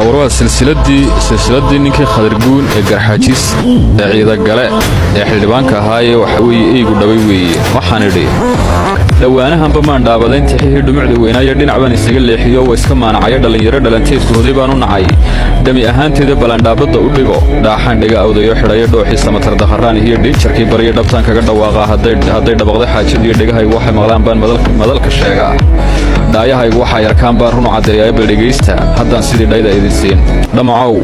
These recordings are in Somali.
warwa silsiladii ninkii Khadarguun ee Garxaajis ee ciida gale ee xildhibaanka ahaa waxa weeye eeygu dhaway weeye waxaan idhi dhawaanahanba maan dhaabadayn tixii dhumucda weynaayo dhinacban isaga leexiyo oo iska maanacay dhalinyaro dhalanteedkoodii baan u nacay dami ahaanteeda balandhaabada u dhigo dhaaxan dhiga awdayo xidhayo dhooxii samatar dakharaan iyo dhiijarkii bariyo dhabtaan kaga dhawaaqa hadday dhabaqda xaajadiyo dhigahaygu waxay maqlaan baan madalka sheegaa dhaayahaygu waxay arkaan baan run cadeeyaa bal dhegaysta haddaan sidii dhayda idin siin dhamacow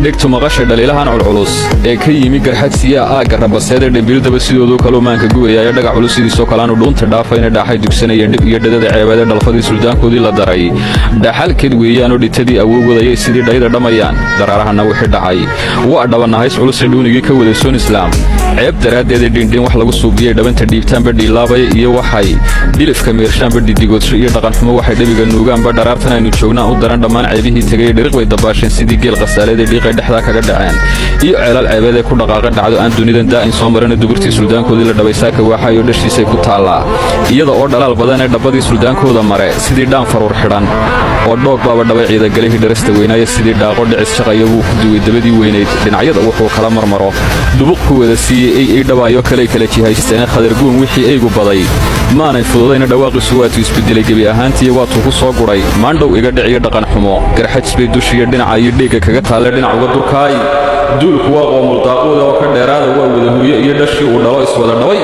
dhigtu maqashay dhaliilahan culculus ee ka yimi Garxaajsiya aaga rabaseed ee dhibildaba sidoodu kaloomaanka gubayay dhagax culus sidoo kalaanu dhuunta dhaafayna dhaxay dugsanayeen dhib iyo dhadada ceebada dhalfadii suldaankoodii la daray dhaxalkeed weeyaan oo dhitadii awoodayay sidii dhayda dhamayaan daraarahana wixii dhacay waa dhabanahays culus dhuunigii ka wada soon islaam ceeb daraadeed dhindhin wax lagu suubiyay dhabanta dhiibtaanba dhiilaabay iyo waxay dhilifka meershaanba dhidigoodsho iyo dhaqan xumo waxay dhabiga nuugaanba dharaartan aynu joognaa u daran dhammaan ceebihii tagay dhiriq way dabaasheen sidii geel qasaaleed dhiiqay dhexda kaga dhaceen iyo ceelal ceebada ku dhaqaaqay dhacdo aan dunidan daa'in soo marana duburtii suldaankoodii la dhabay saaka waxa ay dhashiisay ku taala iyada oo dhalaal badan ee dhabadii suldaankooda mare sidii dhaan faruur xidhan oo dhoog baaba dhabay ciida galihii dharasta weynaayo sidii dhaaqo dhicis shaqayo uu ku duway dabadii weynayd dhinacyada wuxuu kala marmaro dubuq ku wada siiyay ay dhabayo kale jihaysteen Khadarguun wixii aygu baday maanay fududayna dhawaaqiisu waatu isbedelay gabi ahaantii waatu ku soo guray maandhow iga dhiciyo dhaqan xumo Garxaajis bay dushiyo dhinaca iyo dheega kaga taale dhinac uga durkaay duulku waa qoomul daaqooda oo ka dheeraada waa wada huriyo iyo dhashii uu dhalo iswada dhaway